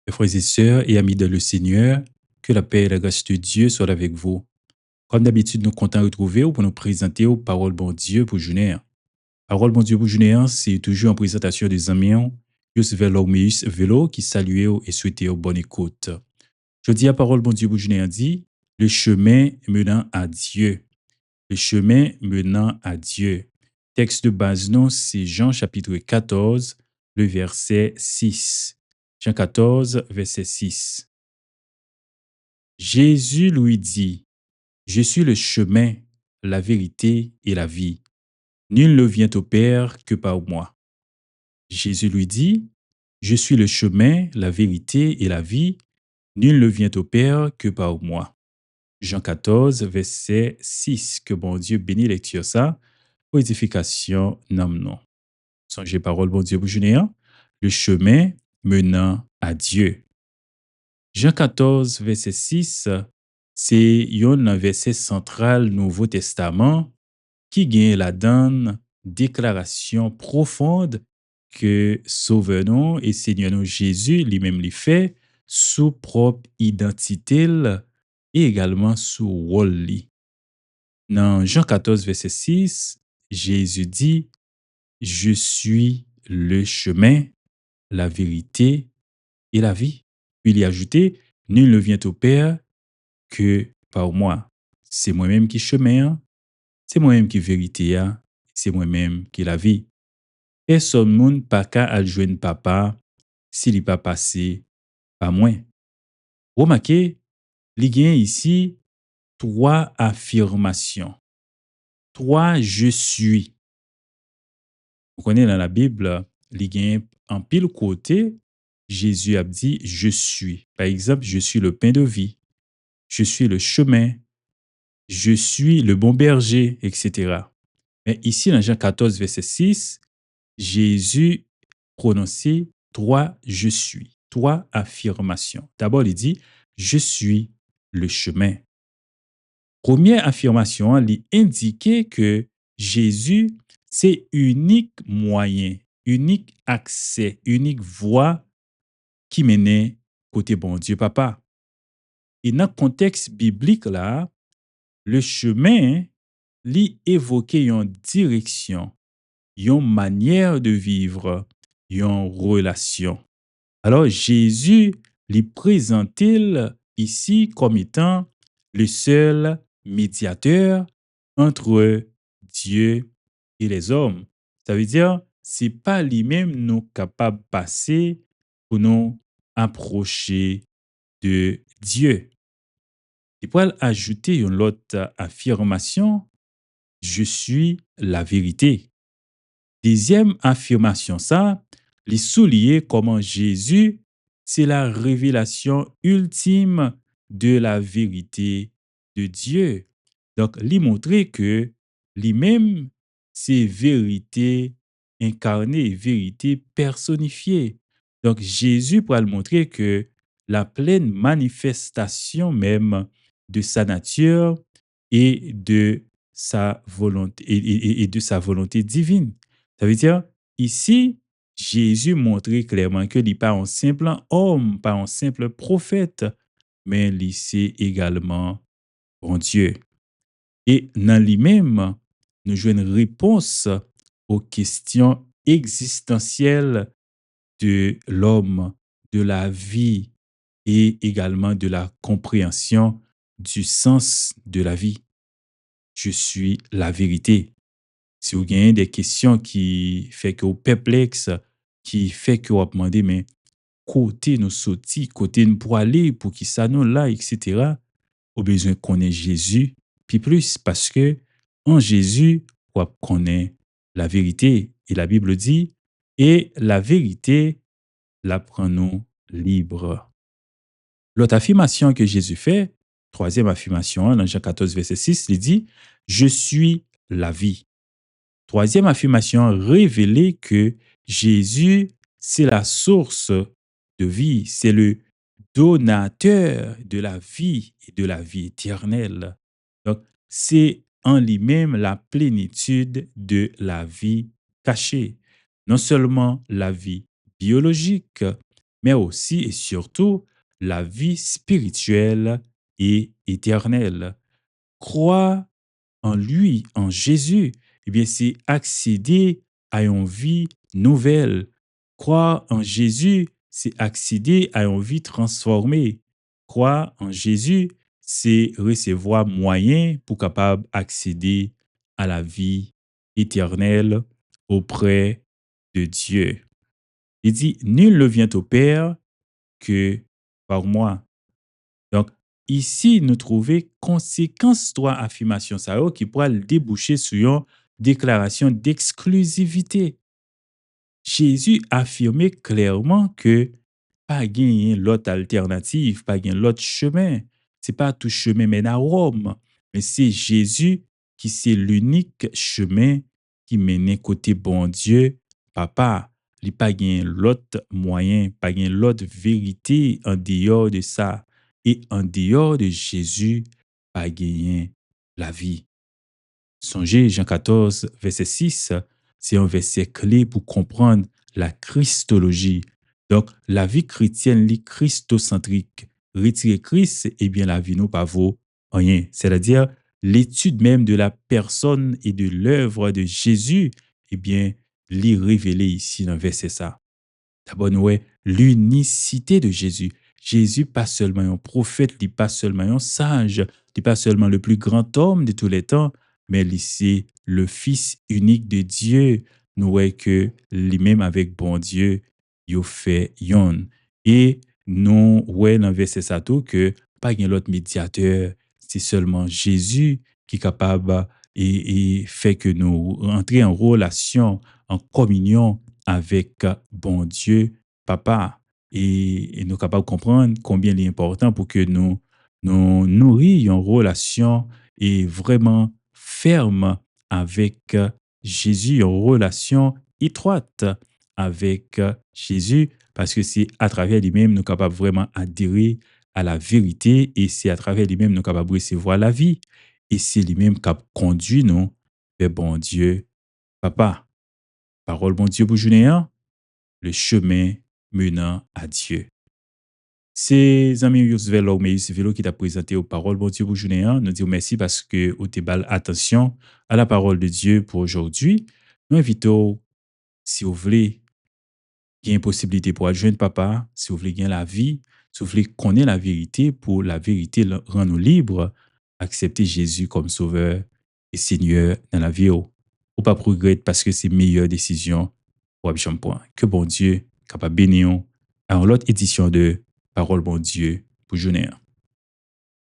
Mes frères et sœurs et amis dans le Seigneur, que la paix et la grâce de Dieu soient avec vous. Comme d'habitude, nous comptons retrouver pour nous présenter aux paroles bon Dieu pour journée. Parole bon Dieu pour journée, c'est toujours en présentation des amis, Yus Velormeus Velo qui saluait et souhaitait bonne écoute. Je dis à parole bon Dieu pour journée dit, le chemin menant à Dieu. Le chemin menant à Dieu. Texte de base, non, c'est Jean chapitre 14, le verset 6. Jean 14, verset 6. Jésus lui dit, je suis le chemin, la vérité et la vie. Nul ne vient au Père que par moi. Jésus lui dit, je suis le chemin, la vérité et la vie. Nul ne vient au Père que par moi. Jean 14, verset 6. Que bon Dieu bénisse lecture ça pour édification non. Songez parole bon Dieu pour journée, le chemin menant à Dieu. Jean 14, verset 6, c'est un verset central Nouveau Testament qui gagne la donne déclaration profonde que Sauveur nous et Seigneur nous Jésus lui-même lui fait sous propre identité et également sous rôle li. Dans Jean 14, verset 6, Jésus dit, je suis le chemin, la vérité et la vie. Puis il y a ajouté, nul ne vient au Père que par moi. C'est moi-même qui chemin, c'est moi-même qui vérité, c'est moi-même qui la vie. Personne moun pas qu'à adjoindre papa s'il n'est pas passé par moi. Remarquez, il y a ici trois affirmations. Trois je suis. Vous connaissez dans la Bible, il y a en pile côté, Jésus a dit je suis. Par exemple, je suis le pain de vie, je suis le chemin, je suis le bon berger, etc. Mais ici, dans Jean 14, verset 6, Jésus prononçait trois je suis, trois affirmations. D'abord, il dit je suis le chemin. Première affirmation, il indiquait que Jésus, c'est unique moyen, unique accès, unique voie qui menait côté bon Dieu Papa. Et dans le contexte biblique là, le chemin lui évoquait une direction, une manière de vivre, une relation. Alors Jésus lui présente-t-il ici comme étant le seul médiateur entre Dieu et les hommes. Ça veut dire, c'est pas lui-même nous capable de passer pour nous approcher de Dieu. Il pourrait ajouter une autre affirmation, je suis la vérité. Deuxième affirmation, ça, les soulier comment Jésus, c'est la révélation ultime de la vérité de Dieu. Donc, lui montrer que lui-même, c'est vérité incarnée, vérité personnifiée. Donc, Jésus pourra le montrer que la pleine manifestation même de sa nature et de sa volonté, et de sa volonté divine. Ça veut dire, ici, Jésus montrait clairement que il n'est pas un simple homme, pas un simple prophète, mais il c'est également bon Dieu. Et dans lui-même, nous jouons une réponse aux questions existentielles de l'homme, de la vie et également de la compréhension du sens de la vie. Je suis la vérité. Si vous avez des questions qui fait que vous perplexe, qui fait que vous demandez, mais côté nous sorti, côté nous pour aller, pour qui ça nous là, etc. Au besoin qu'on ait Jésus, puis plus, parce que en Jésus, on connaît la vérité. Et la Bible dit, et la vérité, la prenons libre. L'autre affirmation que Jésus fait, troisième affirmation, dans Jean 14, verset 6, il dit, je suis la vie. Troisième affirmation, révéler que Jésus, c'est la source de vie, c'est le donateur de la vie et de la vie éternelle. Donc, c'est en lui-même la plénitude de la vie cachée. Non seulement la vie biologique, mais aussi et surtout la vie spirituelle et éternelle. Croire en lui, en Jésus, eh bien, c'est accéder à une vie nouvelle. Croire en Jésus, c'est accéder à une vie transformée. Croire en Jésus, c'est recevoir moyen pour capable accéder à la vie éternelle auprès de Dieu. Il dit, nul ne vient au Père que par moi. Donc, ici, nous trouvons conséquence trois affirmations ça qui pourra déboucher sur une déclaration d'exclusivité. Jésus affirmait clairement que pas gagner l'autre alternative, pas gagner l'autre chemin. C'est pas tout chemin mène à Rome, mais c'est Jésus qui c'est l'unique chemin qui mène côté bon Dieu, papa. Il pas gagner l'autre moyen, pas gagner l'autre vérité en dehors de ça. Et en dehors de Jésus, pas gagner la vie. Songez, Jean 14, verset 6, c'est un verset clé pour comprendre la Christologie. Donc, la vie chrétienne, est christocentrique. Retirer Christ, eh bien, la vie nous pas vaut rien. C'est-à-dire, l'étude même de la personne et de l'œuvre de Jésus, eh bien, l'est révélé ici dans le verset ça. D'abord, nous voyons l'unicité de Jésus. Jésus, pas seulement un prophète, il pas seulement un sage, il pas seulement le plus grand homme de tous les temps, mais il c'est le Fils unique de Dieu. Nous voyons que lui-même avec bon Dieu, il fait yon. Et nous voyons dans le verset ça tout que pas de l'autre médiateur, c'est seulement Jésus qui est capable et fait que nous entrions en relation, en communion avec bon Dieu, papa, et nous sommes capables de comprendre combien il est important pour que nous nourrissions une relation et vraiment ferme avec Jésus, une relation étroite avec Jésus, parce que c'est à travers lui-même nous sommes capables vraiment adhérer à la vérité et c'est à travers lui-même nous sommes capables de recevoir la vie. Et c'est lui-même qui a conduit nous vers bon Dieu, papa. Parole bon Dieu pour journée, hein? Le chemin menant à Dieu. C'est amis Yus Velo, mais Yus Velo qui t'a présenté aux paroles bon Dieu pour journée, hein? Nous disons merci parce que vous t'es attention à la parole de Dieu pour aujourd'hui. Nous invitons, si vous voulez, il y a une possibilité pour adjoindre papa, si vous voulez gagner la vie, si vous voulez connaître la vérité, pour la vérité rend nous libres, accepter Jésus comme sauveur et Seigneur dans la vie. Ou pas regretter parce que c'est meilleure décision pour Abidjan Point. Que bon Dieu capable de bénir à l'autre édition de Parole bon Dieu pour journée.